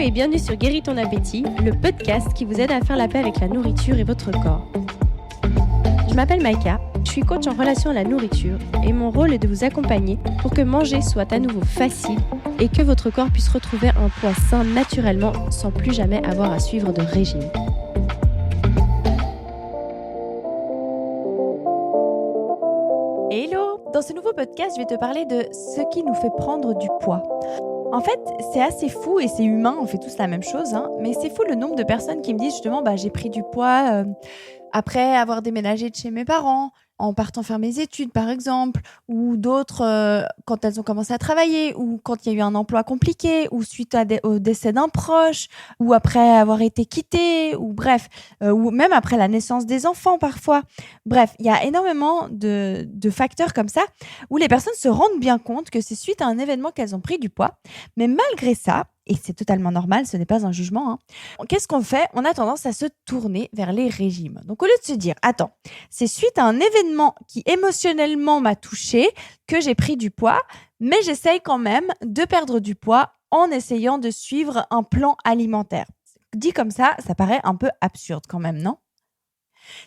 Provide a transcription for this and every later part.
et bienvenue sur Guéris ton appétit, le podcast qui vous aide à faire la paix avec la nourriture et votre corps. Je m'appelle Maïka, je suis coach en relation à la nourriture et mon rôle est de vous accompagner pour que manger soit à nouveau facile et que votre corps puisse retrouver un poids sain naturellement sans plus jamais avoir à suivre de régime. Hello! Dans ce nouveau podcast, je vais te parler de ce qui nous fait prendre du poids. En fait, c'est assez fou et c'est humain, on fait tous la même chose, mais c'est fou le nombre de personnes qui me disent justement j'ai pris du poids après avoir déménagé de chez mes parents, en partant faire mes études par exemple, ou d'autres quand elles ont commencé à travailler, ou quand il y a eu un emploi compliqué, ou suite au décès d'un proche, ou après avoir été quittée, ou bref, ou même après la naissance des enfants parfois. Bref, il y a énormément de facteurs comme ça où les personnes se rendent bien compte que c'est suite à un événement qu'elles ont pris du poids. Mais malgré ça, et c'est totalement normal, ce n'est pas un jugement, qu'est-ce qu'on fait? On a tendance à se tourner vers les régimes. Donc au lieu de se dire, attends, c'est suite à un événement qui émotionnellement m'a touchée que j'ai pris du poids, mais j'essaye quand même de perdre du poids en essayant de suivre un plan alimentaire. Dit comme ça paraît un peu absurde quand même, non?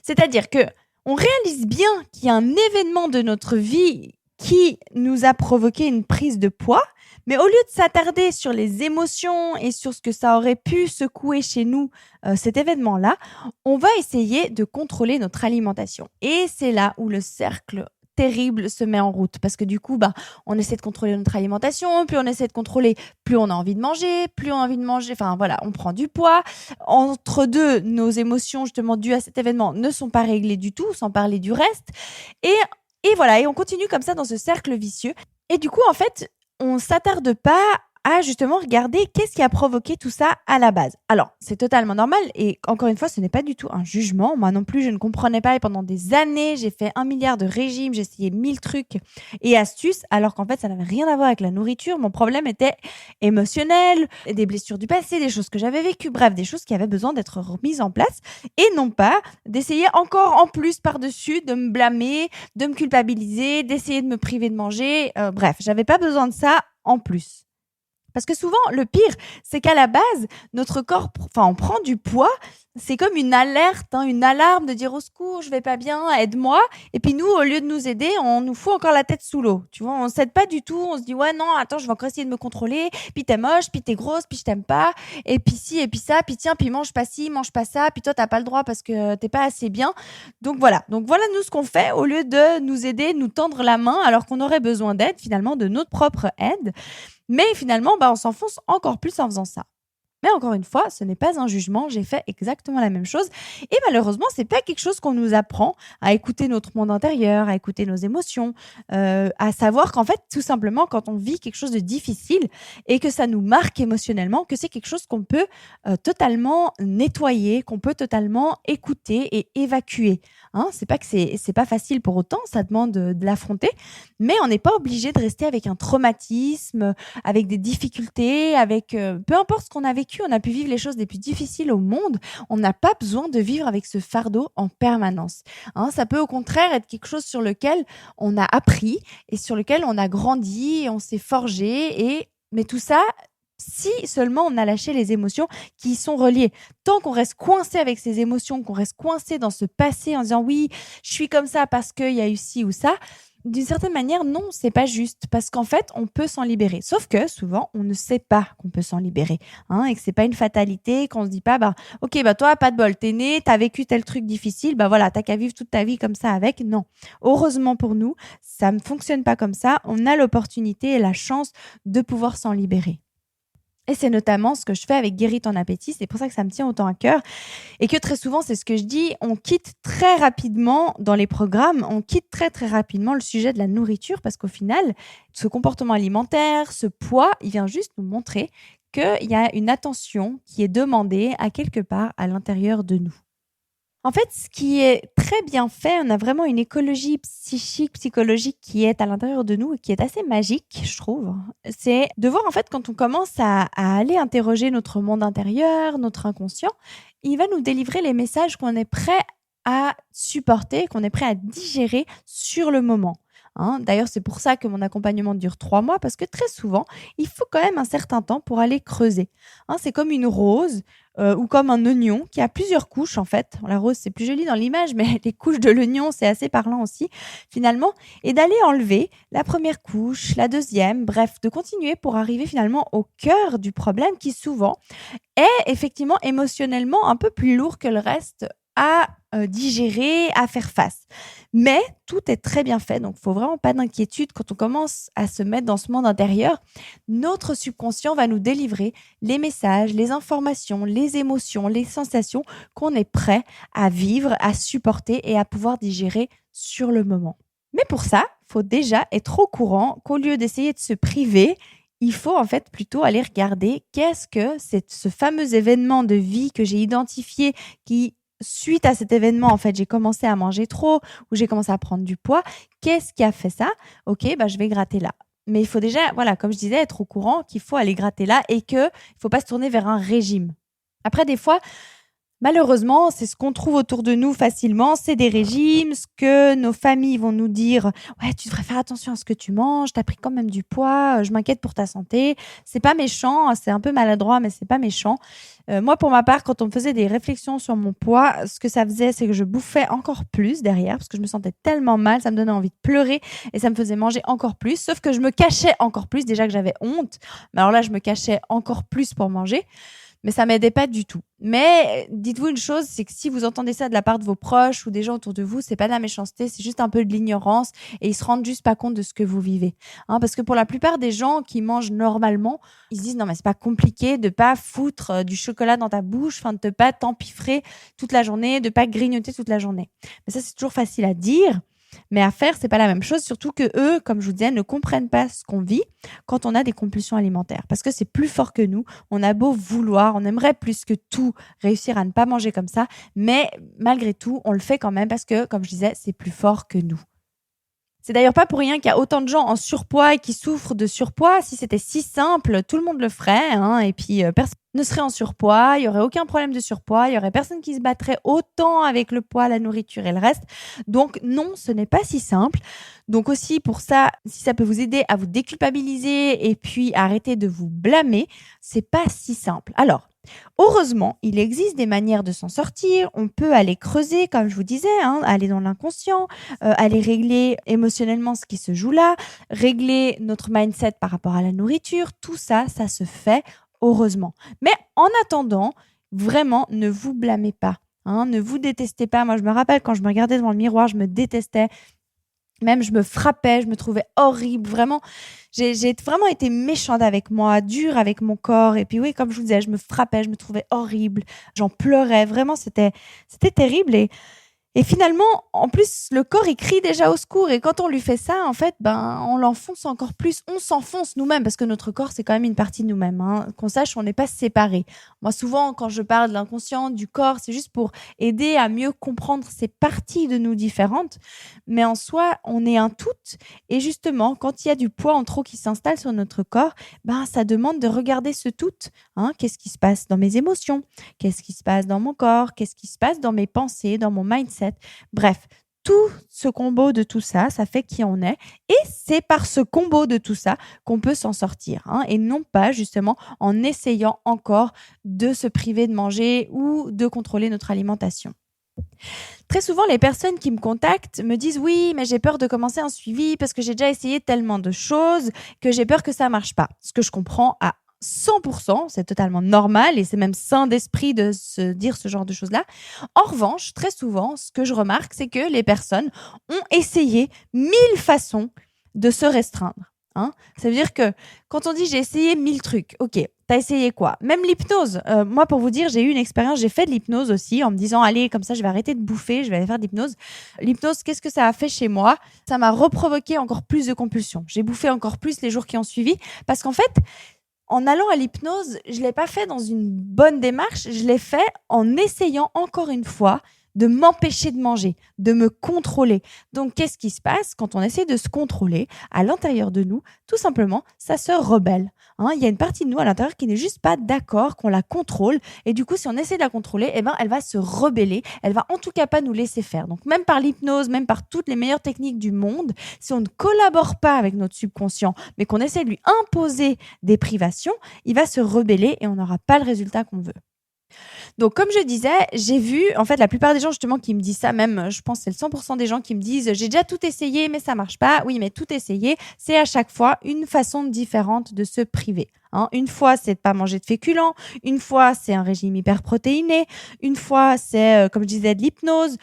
C'est-à-dire que on réalise bien qu'il y a un événement de notre vie qui nous a provoqué une prise de poids, mais au lieu de s'attarder sur les émotions et sur ce que ça aurait pu secouer chez nous, cet événement-là, on va essayer de contrôler notre alimentation. Et c'est là où le cercle terrible se met en route. Parce que du coup, on essaie de contrôler notre alimentation, plus on essaie de contrôler, plus on a envie de manger, enfin voilà, on prend du poids. Entre deux, nos émotions justement dues à cet événement ne sont pas réglées du tout, sans parler du reste. Et voilà, et on continue comme ça dans ce cercle vicieux. Et du coup, en fait, on s'attarde pas à justement regarder qu'est-ce qui a provoqué tout ça à la base. Alors, c'est totalement normal et encore une fois, ce n'est pas du tout un jugement. Moi non plus, je ne comprenais pas et pendant des années, j'ai fait 1 milliard de régimes, j'ai essayé 1000 trucs et astuces alors qu'en fait, ça n'avait rien à voir avec la nourriture. Mon problème était émotionnel, des blessures du passé, des choses que j'avais vécues, bref, des choses qui avaient besoin d'être remises en place et non pas d'essayer encore en plus par-dessus de me blâmer, de me culpabiliser, d'essayer de me priver de manger. Bref, j'avais pas besoin de ça en plus. Parce que souvent, le pire, c'est qu'à la base, notre corps, on prend du poids, c'est comme une alerte, une alarme de dire au secours, je vais pas bien, aide-moi. Et puis nous, au lieu de nous aider, on nous fout encore la tête sous l'eau. Tu vois, on s'aide pas du tout, on se dit ouais non, attends, je vais encore essayer de me contrôler, puis t'es moche, puis t'es grosse, puis je t'aime pas, et puis ci, et puis ça, puis tiens, puis mange pas ci, mange pas ça, puis toi t'as pas le droit parce que t'es pas assez bien. Donc voilà nous ce qu'on fait, au lieu de nous aider, nous tendre la main, alors qu'on aurait besoin d'aide, finalement, de notre propre aide. Mais finalement, on s'enfonce encore plus en faisant ça. Mais encore une fois, ce n'est pas un jugement, j'ai fait exactement la même chose. Et malheureusement, c'est pas quelque chose qu'on nous apprend à écouter notre monde intérieur, à écouter nos émotions, à savoir qu'en fait, tout simplement, quand on vit quelque chose de difficile et que ça nous marque émotionnellement, que c'est quelque chose qu'on peut totalement nettoyer, qu'on peut totalement écouter et évacuer. C'est pas que c'est pas facile pour autant, ça demande de l'affronter, mais on n'est pas obligé de rester avec un traumatisme, avec des difficultés, avec peu importe ce qu'on a vécu, on a pu vivre les choses les plus difficiles au monde. On n'a pas besoin de vivre avec ce fardeau en permanence. Ça peut au contraire être quelque chose sur lequel on a appris et sur lequel on a grandi, et on s'est forgé. Mais tout ça, si seulement on a lâché les émotions qui y sont reliées. Tant qu'on reste coincé avec ces émotions, qu'on reste coincé dans ce passé en disant oui, je suis comme ça parce qu'il y a eu ci ou ça, d'une certaine manière, non, c'est pas juste parce qu'en fait, on peut s'en libérer. Sauf que souvent, on ne sait pas qu'on peut s'en libérer, et que c'est pas une fatalité, qu'on se dit pas, ok, toi, pas de bol, t'es né, t'as vécu tel truc difficile, voilà, t'as qu'à vivre toute ta vie comme ça avec. Non. Heureusement pour nous, ça ne fonctionne pas comme ça. On a l'opportunité et la chance de pouvoir s'en libérer. Et c'est notamment ce que je fais avec Guéris ton appétit. C'est pour ça que ça me tient autant à cœur. Et que très souvent, c'est ce que je dis, on quitte très rapidement dans les programmes, on quitte très très rapidement le sujet de la nourriture parce qu'au final, ce comportement alimentaire, ce poids, il vient juste nous montrer qu'il y a une attention qui est demandée à quelque part à l'intérieur de nous. En fait, ce qui est très bien fait, on a vraiment une écologie psychologique qui est à l'intérieur de nous et qui est assez magique, je trouve. C'est de voir en fait quand on commence à aller interroger notre monde intérieur, notre inconscient, il va nous délivrer les messages qu'on est prêt à supporter, qu'on est prêt à digérer sur le moment. hein. D'ailleurs, c'est pour ça que mon accompagnement dure 3 mois parce que très souvent, il faut quand même un certain temps pour aller creuser, hein. C'est comme une rose, ou comme un oignon qui a plusieurs couches en fait. La rose, c'est plus joli dans l'image, mais les couches de l'oignon, c'est assez parlant aussi finalement et d'aller enlever la première couche, la deuxième, bref, de continuer pour arriver finalement au cœur du problème qui souvent est effectivement émotionnellement un peu plus lourd que le reste à digérer, à faire face. Mais tout est très bien fait, donc il faut vraiment pas d'inquiétude quand on commence à se mettre dans ce monde intérieur. Notre subconscient va nous délivrer les messages, les informations, les émotions, les sensations qu'on est prêt à vivre, à supporter et à pouvoir digérer sur le moment. Mais pour ça, il faut déjà être au courant qu'au lieu d'essayer de se priver, il faut en fait plutôt aller regarder qu'est-ce que c'est ce fameux événement de vie que j'ai identifié qui, suite à cet événement, en fait, j'ai commencé à manger trop ou j'ai commencé à prendre du poids. Qu'est-ce qui a fait ça? Ok, bah, je vais gratter là. Mais il faut déjà, voilà, comme je disais, être au courant qu'il faut aller gratter là et qu'il ne faut pas se tourner vers un régime. Après, des fois, malheureusement, c'est ce qu'on trouve autour de nous facilement, c'est des régimes, ce que nos familles vont nous dire: «Ouais, tu devrais faire attention à ce que tu manges, tu as pris quand même du poids, je m'inquiète pour ta santé». C'est pas méchant, c'est un peu maladroit, mais c'est pas méchant. Moi, pour ma part, quand on me faisait des réflexions sur mon poids, ce que ça faisait, c'est que je bouffais encore plus derrière parce que je me sentais tellement mal, ça me donnait envie de pleurer et ça me faisait manger encore plus, sauf que je me cachais encore plus, déjà que j'avais honte, mais alors là, je me cachais encore plus pour manger. Mais ça m'aidait pas du tout. Mais dites-vous une chose, c'est que si vous entendez ça de la part de vos proches ou des gens autour de vous, c'est pas de la méchanceté, c'est juste un peu de l'ignorance et ils se rendent juste pas compte de ce que vous vivez. Hein, parce que pour la plupart des gens qui mangent normalement, ils se disent non mais c'est pas compliqué de pas foutre du chocolat dans ta bouche, enfin de pas t'empiffrer toute la journée, de pas grignoter toute la journée. Mais ça c'est toujours facile à dire. Mais à faire, c'est pas la même chose, surtout que eux, comme je vous disais, ne comprennent pas ce qu'on vit quand on a des compulsions alimentaires. Parce que c'est plus fort que nous. On a beau vouloir, on aimerait plus que tout réussir à ne pas manger comme ça, mais malgré tout, on le fait quand même parce que, comme je disais, c'est plus fort que nous. C'est d'ailleurs pas pour rien qu'il y a autant de gens en surpoids et qui souffrent de surpoids. Si c'était si simple, tout le monde le ferait, hein, et puis personne ne serait en surpoids, il y aurait aucun problème de surpoids, il y aurait personne qui se battrait autant avec le poids, la nourriture et le reste. Donc non, ce n'est pas si simple. Donc aussi pour ça, si ça peut vous aider à vous déculpabiliser et puis arrêter de vous blâmer, c'est pas si simple. Alors, heureusement, il existe des manières de s'en sortir. On peut aller creuser, comme je vous disais, hein, aller dans l'inconscient, aller régler émotionnellement ce qui se joue là, régler notre mindset par rapport à la nourriture. Tout ça, ça se fait heureusement. Mais en attendant, vraiment, ne vous blâmez pas. Hein, ne vous détestez pas. Moi, je me rappelle quand je me regardais devant le miroir, je me détestais. Même je me frappais, je me trouvais horrible, vraiment. J'ai vraiment été méchante avec moi, dure avec mon corps. Et puis oui, comme je vous disais, je me frappais, je me trouvais horrible, j'en pleurais. Vraiment, c'était terrible. Et finalement, en plus, le corps, il crie déjà au secours. Et quand on lui fait ça, en fait, ben, on l'enfonce encore plus. On s'enfonce nous-mêmes parce que notre corps, c'est quand même une partie de nous-mêmes. Hein. Qu'on sache, on n'est pas séparés. Moi, souvent, quand je parle de l'inconscient, du corps, c'est juste pour aider à mieux comprendre ces parties de nous différentes. Mais en soi, on est un tout. Et justement, quand il y a du poids en trop qui s'installe sur notre corps, ben, ça demande de regarder ce tout. Hein. Qu'est-ce qui se passe dans mes émotions? Qu'est-ce qui se passe dans mon corps? Qu'est-ce qui se passe dans mes pensées, dans mon mindset? Bref, tout ce combo de tout ça, ça fait qui on est. Et c'est par ce combo de tout ça qu'on peut s'en sortir. Hein, et non pas justement en essayant encore de se priver de manger ou de contrôler notre alimentation. Très souvent, les personnes qui me contactent me disent oui, mais j'ai peur de commencer un suivi parce que j'ai déjà essayé tellement de choses que j'ai peur que ça marche pas. Ce que je comprends à 100%, c'est totalement normal et c'est même sain d'esprit de se dire ce genre de choses-là. En revanche, très souvent, ce que je remarque, c'est que les personnes ont essayé 1000 façons de se restreindre. Hein. Ça veut dire que quand on dit j'ai essayé 1000 trucs, ok, t'as essayé quoi? Même l'hypnose. Moi, pour vous dire, j'ai eu une expérience, j'ai fait de l'hypnose aussi en me disant allez, comme ça, je vais arrêter de bouffer, je vais aller faire de l'hypnose. L'hypnose, qu'est-ce que ça a fait chez moi? Ça m'a reprovoqué encore plus de compulsions. J'ai bouffé encore plus les jours qui ont suivi parce qu'en fait, en allant à l'hypnose, je ne l'ai pas fait dans une bonne démarche, je l'ai fait en essayant encore une fois de m'empêcher de manger, de me contrôler. Donc, qu'est-ce qui se passe quand on essaie de se contrôler à l'intérieur de nous? Tout simplement, ça se rebelle. Il y a une partie de nous à l'intérieur qui n'est juste pas d'accord qu'on la contrôle. Et du coup, si on essaie de la contrôler, elle va se rebeller. Elle va en tout cas pas nous laisser faire. Donc, même par l'hypnose, même par toutes les meilleures techniques du monde, si on ne collabore pas avec notre subconscient, mais qu'on essaie de lui imposer des privations, il va se rebeller et on n'aura pas le résultat qu'on veut. Donc, comme je disais, j'ai vu, en fait, la plupart des gens justement qui me disent ça, même, je pense que c'est le 100% des gens qui me disent j'ai déjà tout essayé, mais ça marche pas. Oui, mais tout essayé, c'est à chaque fois une façon différente de se priver. Une fois, c'est de pas manger de féculents. Une fois, c'est un régime hyperprotéiné. Une fois, c'est, comme je disais, de l'hypnose.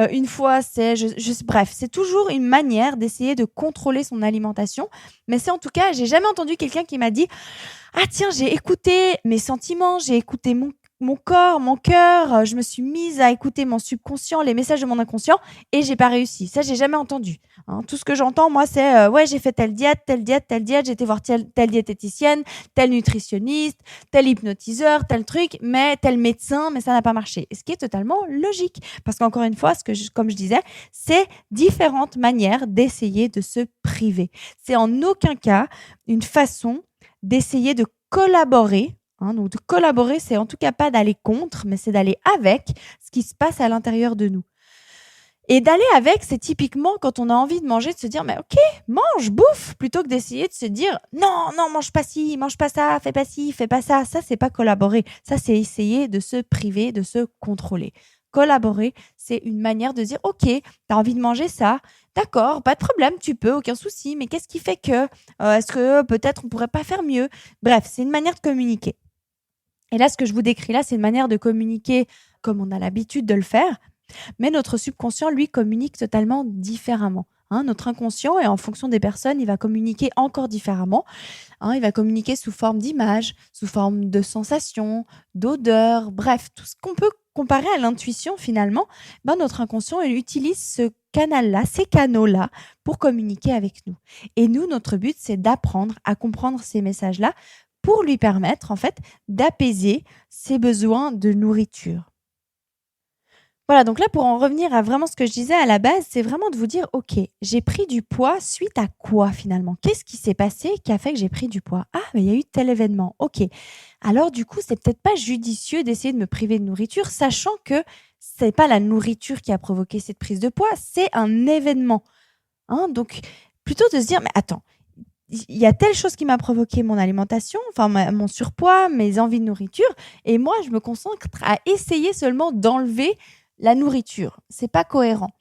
Une fois, c'est, bref, c'est toujours une manière d'essayer de contrôler son alimentation. Mais c'est en tout cas, j'ai jamais entendu quelqu'un qui m'a dit ah tiens, j'ai écouté mes sentiments, j'ai écouté mon corps, mon cœur, je me suis mise à écouter mon subconscient, les messages de mon inconscient et j'ai pas réussi. Ça, j'ai jamais entendu. Tout ce que j'entends, moi, c'est ouais, j'ai fait telle diète, telle diète, telle diète, j'ai été voir telle diététicienne, tel nutritionniste, tel hypnotiseur, tel truc, mais tel médecin, mais ça n'a pas marché. Ce qui est totalement logique. Parce qu'encore une fois, comme je disais, c'est différentes manières d'essayer de se priver. C'est en aucun cas une façon d'essayer de collaborer. Donc, de collaborer, c'est en tout cas pas d'aller contre, mais c'est d'aller avec ce qui se passe à l'intérieur de nous. Et d'aller avec, c'est typiquement quand on a envie de manger, de se dire, mais ok, mange, bouffe, plutôt que d'essayer de se dire, non, mange pas ci, mange pas ça, fais pas ci, fais pas ça. Ça, c'est pas collaborer. Ça, c'est essayer de se priver, de se contrôler. Collaborer, c'est une manière de dire, ok, t'as envie de manger ça, d'accord, pas de problème, tu peux, aucun souci, mais qu'est-ce qui fait que, est-ce que peut-être on pourrait pas faire mieux? Bref, c'est une manière de communiquer. Et là, ce que je vous décris là, c'est une manière de communiquer comme on a l'habitude de le faire, mais notre subconscient, lui, communique totalement différemment. Notre inconscient, et en fonction des personnes, il va communiquer encore différemment. Il va communiquer sous forme d'images, sous forme de sensations, d'odeurs, bref, tout ce qu'on peut comparer à l'intuition finalement. Notre inconscient, il utilise ce canal-là, ces canaux-là, pour communiquer avec nous. Et nous, notre but, c'est d'apprendre à comprendre ces messages-là pour lui permettre, en fait, d'apaiser ses besoins de nourriture. Voilà, donc là, pour en revenir à vraiment ce que je disais à la base, c'est vraiment de vous dire, OK, j'ai pris du poids suite à quoi finalement? Qu'est-ce qui s'est passé qui a fait que j'ai pris du poids? Ah, mais il y a eu tel événement. OK. Alors du coup, c'est peut-être pas judicieux d'essayer de me priver de nourriture, sachant que c'est pas la nourriture qui a provoqué cette prise de poids, c'est un événement. Donc, plutôt de se dire, mais attends, il y a telle chose qui m'a provoqué mon alimentation, enfin mon surpoids, mes envies de nourriture, et moi, je me concentre à essayer seulement d'enlever la nourriture. C'est pas cohérent.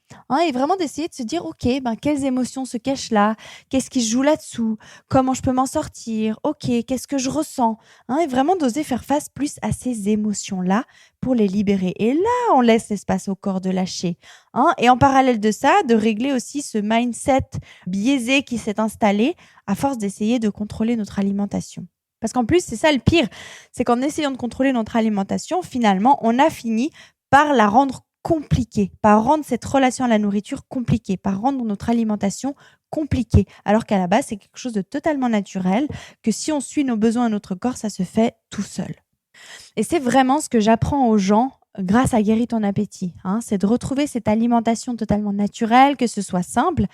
Et vraiment d'essayer de se dire, OK, quelles émotions se cachent là? Qu'est-ce qui se joue là-dessous? Comment je peux m'en sortir? OK, qu'est-ce que je ressens? Et vraiment d'oser faire face plus à ces émotions-là pour les libérer. Et là, on laisse l'espace au corps de lâcher. Et en parallèle de ça, de régler aussi ce mindset biaisé qui s'est installé à force d'essayer de contrôler notre alimentation. Parce qu'en plus, c'est ça le pire, c'est qu'en essayant de contrôler notre alimentation, finalement, on a fini par la rendre compliquée, par rendre cette relation à la nourriture compliquée, par rendre notre alimentation compliquée, alors qu'à la base, c'est quelque chose de totalement naturel, que si on suit nos besoins à notre corps, ça se fait tout seul. Et c'est vraiment ce que j'apprends aux gens grâce à Guéris ton appétit, c'est de retrouver cette alimentation totalement naturelle, que ce soit simple.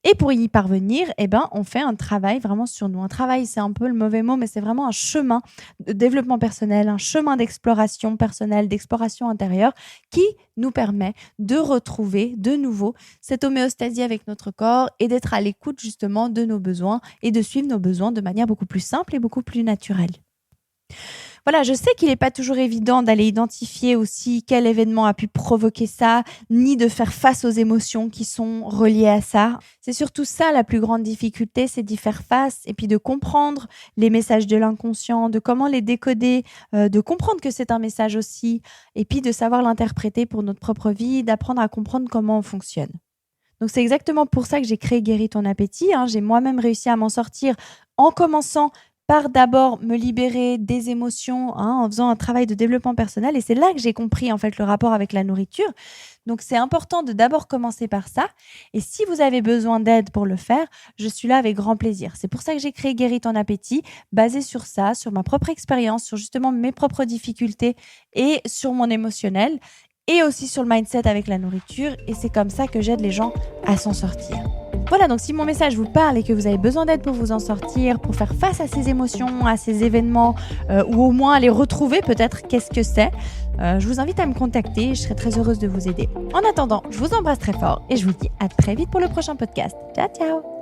Et pour y parvenir, on fait un travail vraiment sur nous. Un travail, c'est un peu le mauvais mot, mais c'est vraiment un chemin de développement personnel, un chemin d'exploration personnelle, d'exploration intérieure qui nous permet de retrouver de nouveau cette homéostasie avec notre corps et d'être à l'écoute justement de nos besoins et de suivre nos besoins de manière beaucoup plus simple et beaucoup plus naturelle. Voilà, je sais qu'il n'est pas toujours évident d'aller identifier aussi quel événement a pu provoquer ça, ni de faire face aux émotions qui sont reliées à ça. C'est surtout ça la plus grande difficulté, c'est d'y faire face et puis de comprendre les messages de l'inconscient, de comment les décoder, de comprendre que c'est un message aussi, et puis de savoir l'interpréter pour notre propre vie, d'apprendre à comprendre comment on fonctionne. Donc c'est exactement pour ça que j'ai créé Guéris ton appétit. J'ai moi-même réussi à m'en sortir en commençant par d'abord me libérer des émotions en faisant un travail de développement personnel. Et c'est là que j'ai compris en fait le rapport avec la nourriture. Donc c'est important de d'abord commencer par ça. Et si vous avez besoin d'aide pour le faire, je suis là avec grand plaisir. C'est pour ça que j'ai créé Guéris ton appétit, basé sur ça, sur ma propre expérience, sur justement mes propres difficultés et sur mon émotionnel. et aussi sur le mindset avec la nourriture. Et c'est comme ça que j'aide les gens à s'en sortir. Voilà, donc si mon message vous parle et que vous avez besoin d'aide pour vous en sortir, pour faire face à ces émotions, à ces événements, ou au moins à les retrouver peut-être, qu'est-ce que c'est, je vous invite à me contacter, je serai très heureuse de vous aider. En attendant, je vous embrasse très fort et je vous dis à très vite pour le prochain podcast. Ciao, ciao!